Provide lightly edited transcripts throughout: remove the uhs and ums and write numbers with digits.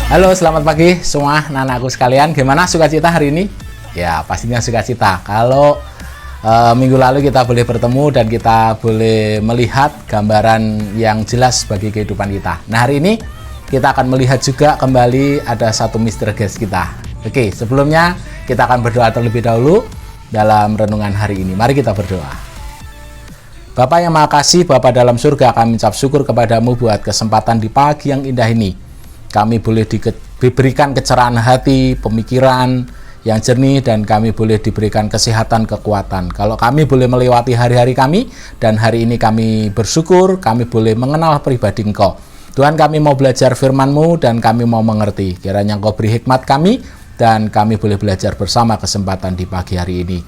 Halo, selamat pagi semua anak-anakku sekalian. Gimana sukacita hari ini? Ya, pastinya sukacita. Kalau minggu lalu kita boleh bertemu dan kita boleh melihat gambaran yang jelas bagi kehidupan kita. Nah, hari ini kita akan melihat juga kembali ada satu misteri guest kita. Oke, sebelumnya kita akan berdoa terlebih dahulu dalam renungan hari ini. Mari kita berdoa. Bapa yang Maha Kasih, Bapa dalam surga, kami ucap syukur kepadamu buat kesempatan di pagi yang indah ini. Kami boleh diberikan kecerahan hati, pemikiran yang jernih, dan kami boleh diberikan kesehatan, kekuatan. Kalau kami boleh melewati hari-hari kami, dan hari ini kami bersyukur, kami boleh mengenal pribadi Engkau. Tuhan, kami mau belajar firman-Mu, dan kami mau mengerti. Kiranya Engkau beri hikmat kami, dan kami boleh belajar bersama kesempatan di pagi hari ini.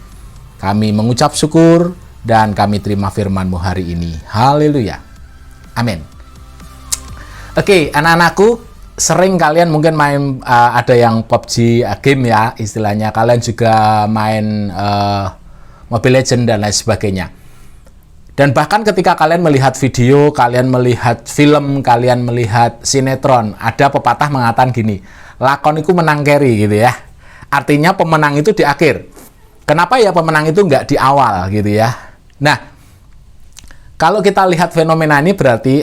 Kami mengucap syukur, dan kami terima firman-Mu hari ini. Haleluya. Amin. Oke, anak-anakku, sering kalian mungkin main ada yang PUBG game ya istilahnya, kalian juga main Mobile Legends dan lain sebagainya. Dan bahkan ketika kalian melihat video, kalian melihat film, kalian melihat sinetron, ada pepatah mengatakan gini, lakon itu menang carry gitu ya. Artinya pemenang itu di akhir. Kenapa ya pemenang itu nggak di awal gitu ya? Nah, kalau kita lihat fenomena ini berarti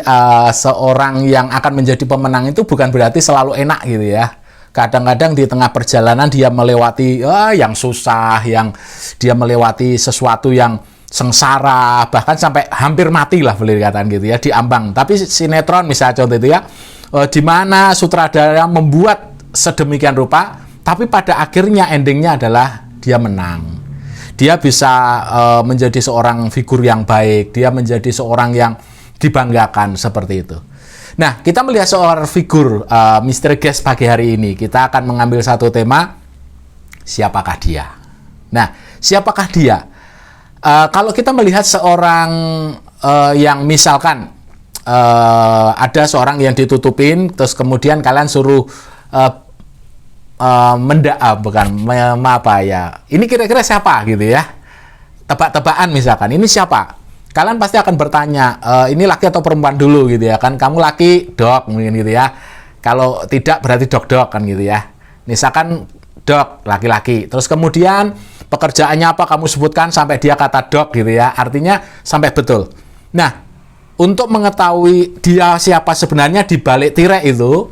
seorang yang akan menjadi pemenang itu bukan berarti selalu enak gitu ya. Kadang-kadang di tengah perjalanan dia melewati yang susah, yang dia melewati sesuatu yang sengsara, bahkan sampai hampir mati lah boleh dikatakan gitu ya, diambang. Tapi sinetron misalnya contoh itu ya, di mana sutradara membuat sedemikian rupa, tapi pada akhirnya endingnya adalah dia menang. Dia bisa menjadi seorang figur yang baik, dia menjadi seorang yang dibanggakan seperti itu. Nah, kita melihat seorang figur misteri guest pagi hari ini. Kita akan mengambil satu tema, siapakah dia? Nah, siapakah dia? Kalau kita melihat seorang yang misalkan ada seorang yang ditutupin, terus kemudian kalian suruh ini kira-kira siapa gitu ya, tebak-tebakan misalkan, ini siapa, kalian pasti akan bertanya, ini laki atau perempuan dulu gitu ya kan, kamu laki, dok mungkin gitu ya, kalau tidak berarti dok kan gitu ya, misalkan dok laki-laki, terus kemudian pekerjaannya apa kamu sebutkan sampai dia kata dok gitu ya, artinya sampai betul. Nah, untuk mengetahui dia siapa sebenarnya di balik tirai itu,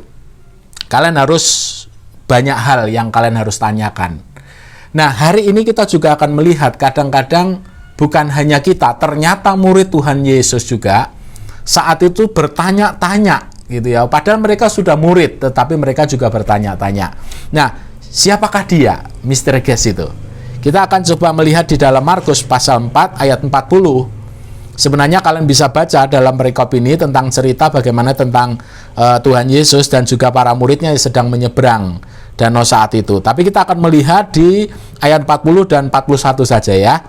kalian harus banyak hal yang kalian harus tanyakan. Nah, hari ini kita juga akan melihat kadang-kadang bukan hanya kita, ternyata murid Tuhan Yesus juga saat itu bertanya-tanya gitu ya. Padahal mereka sudah murid, tetapi mereka juga bertanya-tanya. Nah, siapakah dia? Misteri guest itu. Kita akan coba melihat di dalam Markus pasal 4 ayat 40. Sebenarnya kalian bisa baca dalam perikop ini tentang cerita bagaimana tentang Tuhan Yesus dan juga para muridnya yang sedang menyeberang danau saat itu. Tapi kita akan melihat di ayat 40 dan 41 saja ya.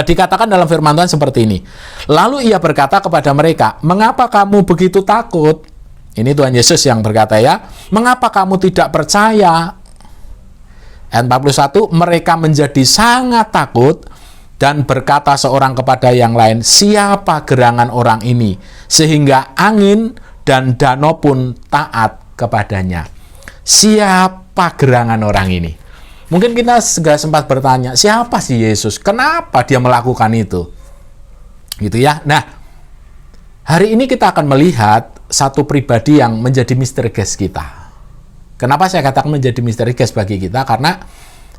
Dikatakan dalam firman Tuhan seperti ini. Lalu ia berkata kepada mereka, mengapa kamu begitu takut? Ini Tuhan Yesus yang berkata ya. Mengapa kamu tidak percaya? Ayat 41, mereka menjadi sangat takut dan berkata seorang kepada yang lain, siapa gerangan orang ini, sehingga angin dan danau pun taat kepadanya. Siapa gerangan orang ini? Mungkin kita segera sempat bertanya, siapa sih Yesus? Kenapa dia melakukan itu? Gitu ya. Nah, hari ini kita akan melihat satu pribadi yang menjadi misteri guest kita. Kenapa saya katakan menjadi misteri guest bagi kita? Karena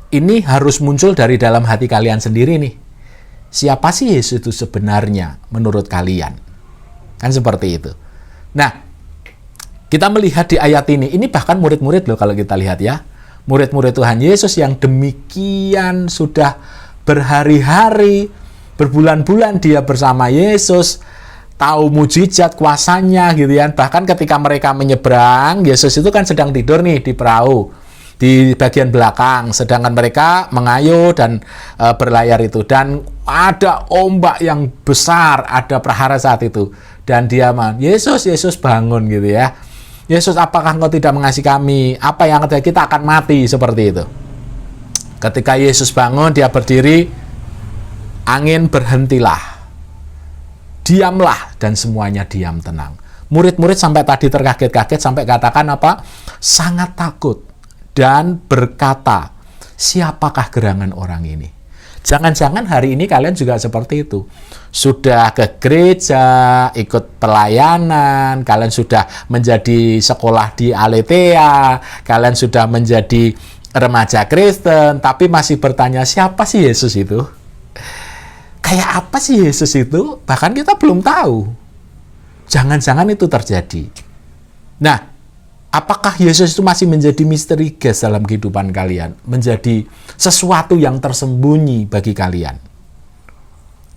ini harus muncul dari dalam hati kalian sendiri nih. Siapa sih Yesus itu sebenarnya menurut kalian? Kan seperti itu. Nah, kita melihat di ayat ini bahkan murid-murid loh kalau kita lihat ya. Murid-murid Tuhan Yesus yang demikian sudah berhari-hari, berbulan-bulan dia bersama Yesus, tahu mujizat kuasanya gitu ya. Bahkan ketika mereka menyeberang, Yesus itu kan sedang tidur nih di perahu di bagian belakang, sedangkan mereka mengayuh dan berlayar itu, dan ada ombak yang besar, ada prahara saat itu, dan dia Yesus bangun gitu ya. Yesus, apakah engkau tidak mengasihi kami? Apa yang kita akan mati, seperti itu. Ketika Yesus bangun, dia berdiri, angin berhentilah, diamlah, dan semuanya diam tenang. Murid-murid sampai tadi terkaget-kaget sampai katakan apa? Sangat takut dan berkata, siapakah gerangan orang ini? Jangan-jangan hari ini kalian juga seperti itu. Sudah ke gereja, ikut pelayanan, kalian sudah menjadi sekolah di Aletheia, kalian sudah menjadi remaja Kristen, tapi masih bertanya, siapa sih Yesus itu? Kayak apa sih Yesus itu? Bahkan kita belum tahu. Jangan-jangan itu terjadi. Nah, apakah Yesus itu masih menjadi misteri gas dalam kehidupan kalian? Menjadi sesuatu yang tersembunyi bagi kalian?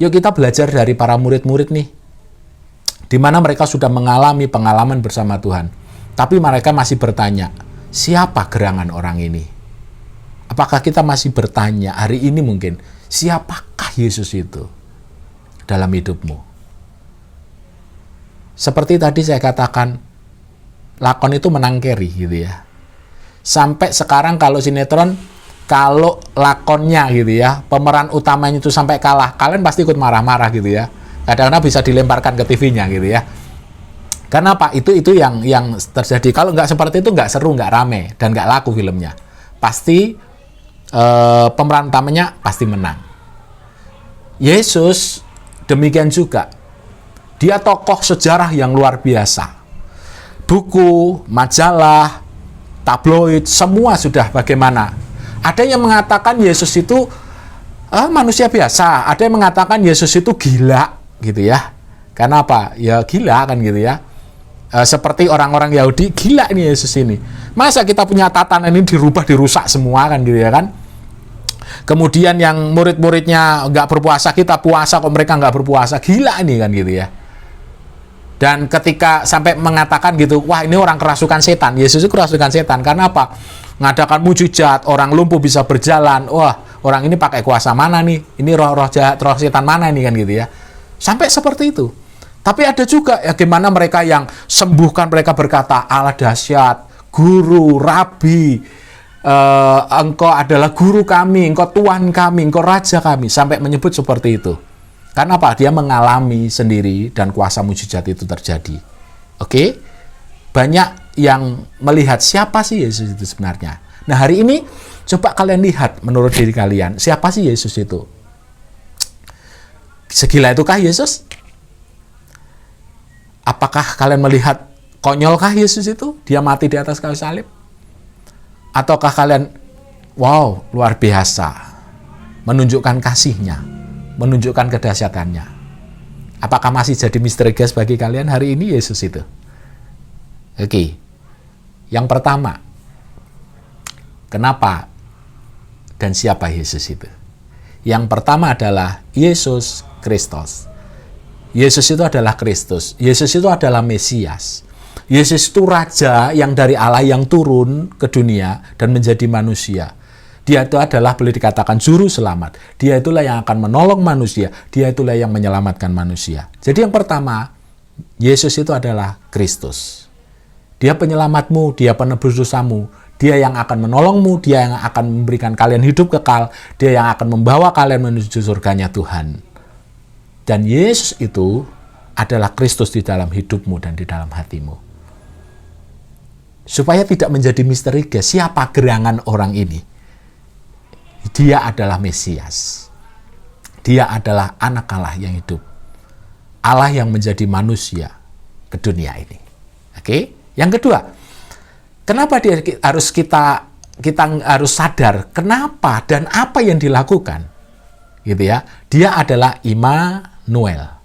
Yuk kita belajar dari para murid-murid nih. Di mana mereka sudah mengalami pengalaman bersama Tuhan. Tapi mereka masih bertanya, siapa gerangan orang ini? Apakah kita masih bertanya hari ini mungkin, siapakah Yesus itu dalam hidupmu? Seperti tadi saya katakan, lakon itu menang carry gitu ya. Sampai sekarang kalau sinetron, kalau lakonnya gitu ya, pemeran utamanya itu sampai kalah, kalian pasti ikut marah-marah gitu ya. Kadang-kadang bisa dilemparkan ke TV-nya gitu ya. Karena apa? Itu yang terjadi. Kalau nggak seperti itu nggak seru, nggak rame, dan nggak laku filmnya. Pasti pemeran utamanya pasti menang. Yesus demikian juga. Dia tokoh sejarah yang luar biasa. Buku, majalah, tabloid, semua sudah bagaimana. Ada yang mengatakan Yesus itu manusia biasa. Ada yang mengatakan Yesus itu gila, gitu ya. Karena apa? Ya gila kan gitu ya. Seperti orang-orang Yahudi, gila ini Yesus ini. Masa kita punya tatanan ini dirubah, dirusak semua kan gitu ya kan. Kemudian yang murid-muridnya nggak berpuasa, kita puasa kok mereka nggak berpuasa. Gila ini kan gitu ya. Dan ketika sampai mengatakan gitu, wah ini orang kerasukan setan. Yesus itu kerasukan setan. Karena apa? Ngadakan mujizat, orang lumpuh bisa berjalan. Wah, orang ini pakai kuasa mana nih? Ini roh-roh jahat, roh setan mana ini kan gitu ya. Sampai seperti itu. Tapi ada juga ya gimana mereka yang sembuhkan, mereka berkata, Allah dahsyat, guru, rabi, engkau adalah guru kami, engkau Tuhan kami, engkau raja kami. Sampai menyebut seperti itu. Karena apa? Dia mengalami sendiri dan kuasa mujizat itu terjadi. Oke? Banyak yang melihat siapa sih Yesus itu sebenarnya. Nah hari ini coba kalian lihat menurut diri kalian, siapa sih Yesus itu? Segila itukah Yesus? Apakah kalian melihat konyolkah Yesus itu? Dia mati di atas kayu salib? Ataukah kalian, wow, luar biasa, menunjukkan kasih-Nya, menunjukkan kedahsyatannya? Apakah masih jadi misteri gas bagi kalian hari ini Yesus itu? Oke. Yang pertama, kenapa dan siapa Yesus itu? Yang pertama adalah Yesus Kristus. Yesus itu adalah Kristus. Yesus itu adalah Mesias. Yesus itu Raja yang dari Allah yang turun ke dunia dan menjadi manusia. Dia itu adalah boleh dikatakan juru selamat. Dia itulah yang akan menolong manusia. Dia itulah yang menyelamatkan manusia. Jadi yang pertama, Yesus itu adalah Kristus. Dia penyelamatmu, dia penebus dosamu. Dia yang akan menolongmu, dia yang akan memberikan kalian hidup kekal. Dia yang akan membawa kalian menuju surganya Tuhan. Dan Yesus itu adalah Kristus di dalam hidupmu dan di dalam hatimu. Supaya tidak menjadi misteri gas, siapa gerangan orang ini? Dia adalah Mesias. Dia adalah anak Allah yang hidup. Allah yang menjadi manusia ke dunia ini. Oke? Yang kedua, kenapa kita harus sadar kenapa dan apa yang dilakukan? Gitu ya. Dia adalah Immanuel.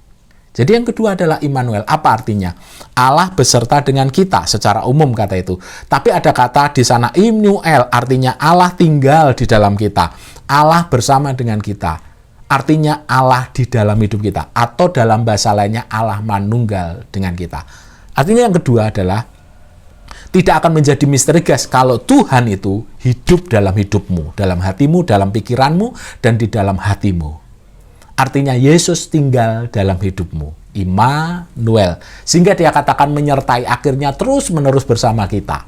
Jadi yang kedua adalah Immanuel. Apa artinya? Allah beserta dengan kita secara umum kata itu. Tapi ada kata di sana Immanuel, artinya Allah tinggal di dalam kita. Allah bersama dengan kita. Artinya Allah di dalam hidup kita. Atau dalam bahasa lainnya Allah manunggal dengan kita. Artinya yang kedua adalah tidak akan menjadi misteri gas kalau Tuhan itu hidup dalam hidupmu, dalam hatimu, dalam pikiranmu, dan di dalam hatimu. Artinya Yesus tinggal dalam hidupmu. Immanuel. Sehingga dia katakan menyertai akhirnya terus-menerus bersama kita.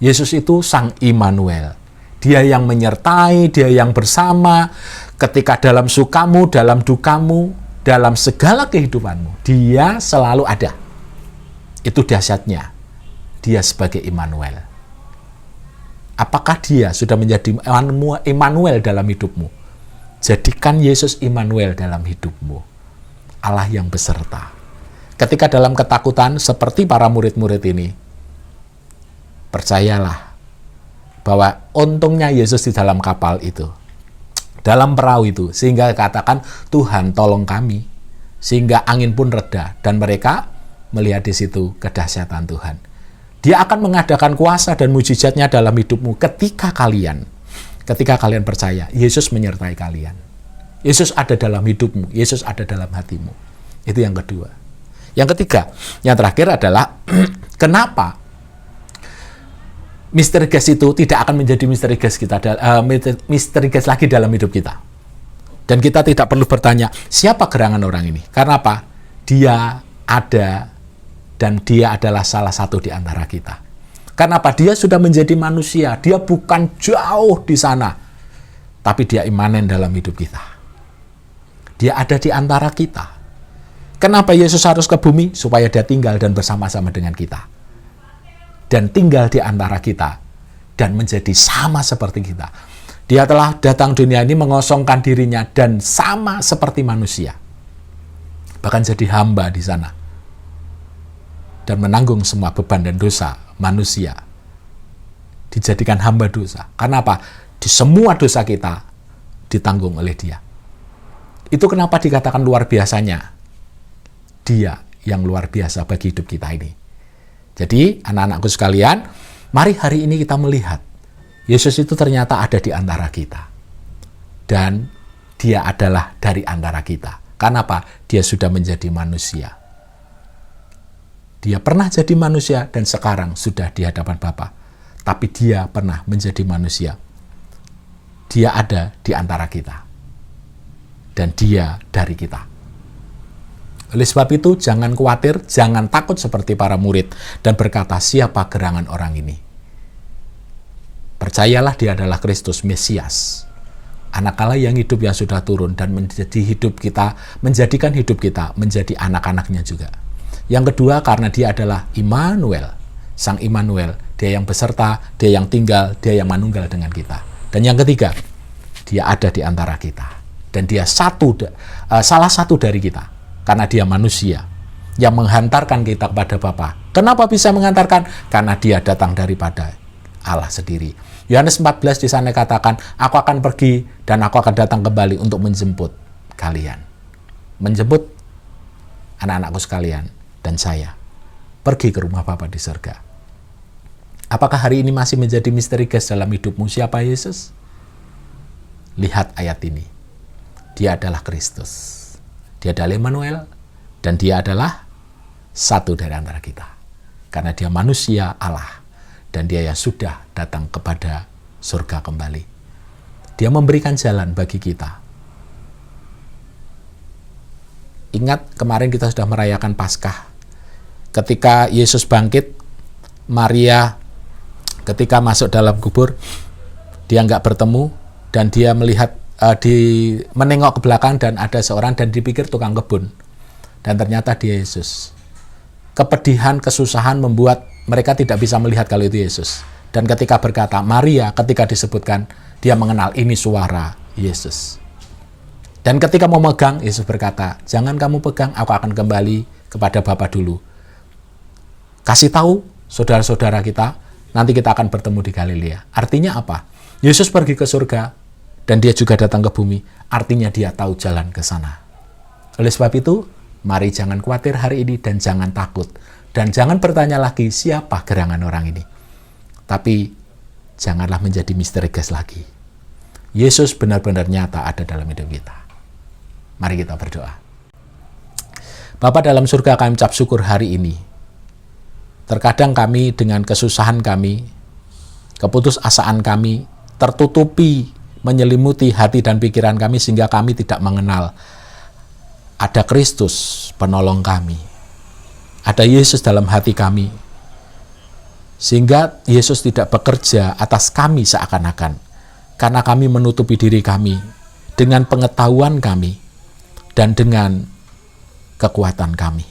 Yesus itu Sang Immanuel. Dia yang menyertai, dia yang bersama ketika dalam sukamu, dalam dukamu, dalam segala kehidupanmu. Dia selalu ada. Itu dahsyatnya dia sebagai Immanuel. Apakah dia sudah menjadi Immanuel dalam hidupmu? Jadikan Yesus Immanuel dalam hidupmu. Allah yang beserta. Ketika dalam ketakutan seperti para murid-murid ini, percayalah bahwa untungnya Yesus di dalam kapal itu, dalam perahu itu, sehingga katakan, Tuhan tolong kami, sehingga angin pun reda, dan mereka melihat di situ kedahsyatan Tuhan. Dia akan mengadakan kuasa dan mujizatnya dalam hidupmu ketika kalian percaya, Yesus menyertai kalian. Yesus ada dalam hidupmu, Yesus ada dalam hatimu. Itu yang kedua. Yang ketiga, yang terakhir adalah kenapa misteri gas itu tidak akan menjadi misteri gas kita, misteri gas lagi dalam hidup kita. Dan kita tidak perlu bertanya, siapa gerangan orang ini? Karena apa? Dia ada dan dia adalah salah satu di antara kita. Karena apa? Dia sudah menjadi manusia. Dia bukan jauh di sana, tapi dia imanen dalam hidup kita. Dia ada di antara kita. Kenapa Yesus harus ke bumi? Supaya dia tinggal dan bersama-sama dengan kita. Dan tinggal di antara kita. Dan menjadi sama seperti kita. Dia telah datang dunia ini mengosongkan dirinya dan sama seperti manusia. Bahkan jadi hamba di sana. Dan menanggung semua beban dan dosa manusia. Dijadikan hamba dosa. Karena apa? Di semua dosa kita ditanggung oleh dia. Itu kenapa dikatakan luar biasanya. Dia yang luar biasa bagi hidup kita ini. Jadi, anak-anakku sekalian, mari hari ini kita melihat Yesus itu ternyata ada di antara kita. Dan dia adalah dari antara kita. Karena apa? Dia sudah menjadi manusia. Dia pernah jadi manusia dan sekarang sudah di hadapan Bapa. Tapi dia pernah menjadi manusia. Dia ada di antara kita. Dan dia dari kita. Oleh sebab itu, jangan khawatir, jangan takut seperti para murid dan berkata, siapa gerangan orang ini? Percayalah dia adalah Kristus, Mesias. Anak Allah yang hidup yang sudah turun dan menjadikan hidup kita menjadi anak-anaknya juga. Yang kedua, karena dia adalah Immanuel, Sang Immanuel, dia yang beserta, dia yang tinggal, dia yang manunggal dengan kita. Dan yang ketiga, dia ada di antara kita. Dan dia salah satu dari kita. Karena dia manusia yang menghantarkan kita kepada Bapa. Kenapa bisa menghantarkan? Karena dia datang daripada Allah sendiri. Yohanes 14 di sana katakan, aku akan pergi dan aku akan datang kembali untuk menjemput kalian. Menjemput anak-anakku sekalian dan saya pergi ke rumah Bapa di surga. Apakah hari ini masih menjadi misteri gas dalam hidupmu? Siapa Yesus? Lihat ayat ini. Dia adalah Kristus. Dia adalah Immanuel, dan dia adalah satu dari antara kita. Karena dia manusia Allah, dan dia yang sudah datang kepada surga kembali. Dia memberikan jalan bagi kita. Ingat, kemarin kita sudah merayakan Paskah. Ketika Yesus bangkit, Maria ketika masuk dalam kubur, dia nggak bertemu, dan dia melihat menengok ke belakang dan ada seorang dan dipikir tukang kebun. Dan ternyata dia Yesus. Kepedihan, kesusahan membuat mereka tidak bisa melihat kalau itu Yesus. Dan ketika berkata, Maria ketika disebutkan, dia mengenal ini suara Yesus. Dan ketika mau megang, Yesus berkata, jangan kamu pegang, aku akan kembali kepada Bapa dulu. Kasih tahu saudara-saudara kita, nanti kita akan bertemu di Galilea. Artinya apa? Yesus pergi ke surga, dan dia juga datang ke bumi, artinya dia tahu jalan ke sana. Oleh sebab itu, mari jangan khawatir hari ini dan jangan takut. Dan jangan bertanya lagi, siapa gerangan orang ini? Tapi, janganlah menjadi misteri gas lagi. Yesus benar-benar nyata ada dalam hidup kita. Mari kita berdoa. Bapa dalam surga, kami ucap syukur hari ini. Terkadang kami dengan kesusahan kami, keputusasaan kami, tertutupi, menyelimuti hati dan pikiran kami sehingga kami tidak mengenal ada Kristus penolong kami. Ada Yesus dalam hati kami. Sehingga Yesus tidak bekerja atas kami seakan-akan. Karena kami menutupi diri kami dengan pengetahuan kami dan dengan kekuatan kami.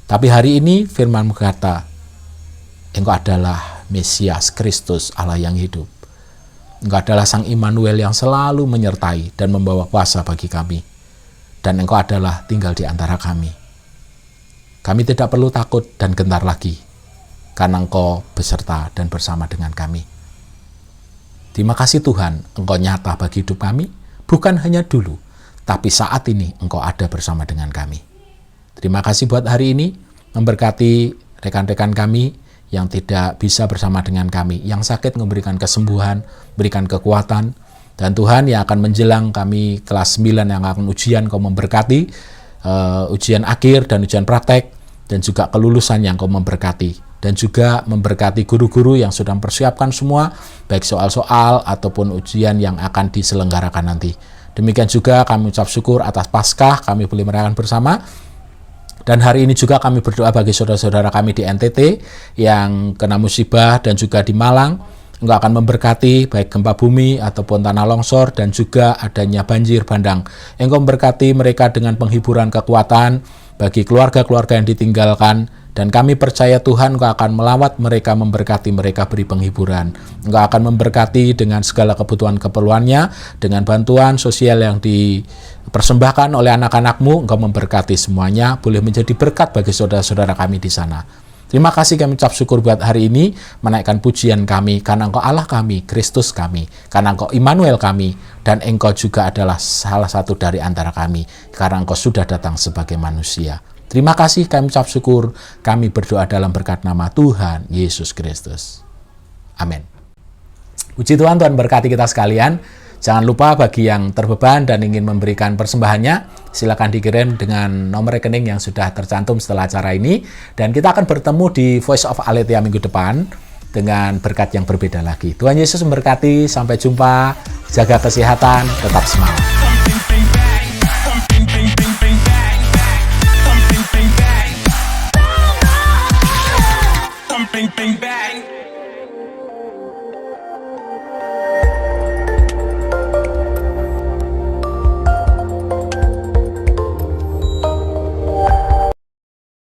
Tapi hari ini firman-Mu berkata, Engkau adalah Mesias Kristus Allah yang hidup. Engkau adalah Sang Immanuel yang selalu menyertai dan membawa kuasa bagi kami. Dan Engkau adalah tinggal di antara kami. Kami tidak perlu takut dan gentar lagi, karena Engkau beserta dan bersama dengan kami. Terima kasih Tuhan, Engkau nyata bagi hidup kami, bukan hanya dulu, tapi saat ini Engkau ada bersama dengan kami. Terima kasih buat hari ini, memberkati rekan-rekan kami yang tidak bisa bersama dengan kami, yang sakit memberikan kesembuhan, berikan kekuatan, dan Tuhan yang akan menjelang kami kelas 9 yang akan ujian, Kau memberkati, ujian akhir dan ujian praktek, dan juga kelulusan yang Kau memberkati. Dan juga memberkati guru-guru yang sudah mempersiapkan semua, baik soal-soal ataupun ujian yang akan diselenggarakan nanti. Demikian juga kami ucap syukur atas Paskah, kami boleh merayakan bersama. Dan hari ini juga kami berdoa bagi saudara-saudara kami di NTT yang kena musibah dan juga di Malang. Engkau akan memberkati baik gempa bumi ataupun tanah longsor dan juga adanya banjir bandang. Engkau memberkati mereka dengan penghiburan kekuatan bagi keluarga-keluarga yang ditinggalkan. Dan kami percaya Tuhan Engkau akan melawat mereka, memberkati mereka, beri penghiburan. Engkau akan memberkati dengan segala kebutuhan-keperluannya, dengan bantuan sosial yang dipersembahkan oleh anak-anak-Mu. Engkau memberkati semuanya, boleh menjadi berkat bagi saudara-saudara kami di sana. Terima kasih, kami ucap syukur buat hari ini, menaikkan pujian kami, karena Engkau Allah kami, Kristus kami, karena Engkau Immanuel kami, dan Engkau juga adalah salah satu dari antara kami, karena Engkau sudah datang sebagai manusia. Terima kasih, kami ucap syukur, kami berdoa dalam berkat nama Tuhan Yesus Kristus. Amin. Puji Tuhan, Tuhan berkati kita sekalian. Jangan lupa bagi yang terbeban dan ingin memberikan persembahannya, silakan dikirim dengan nomor rekening yang sudah tercantum setelah acara ini. Dan kita akan bertemu di Voice of Aletheia minggu depan dengan berkat yang berbeda lagi. Tuhan Yesus memberkati, sampai jumpa, jaga kesehatan, tetap semangat.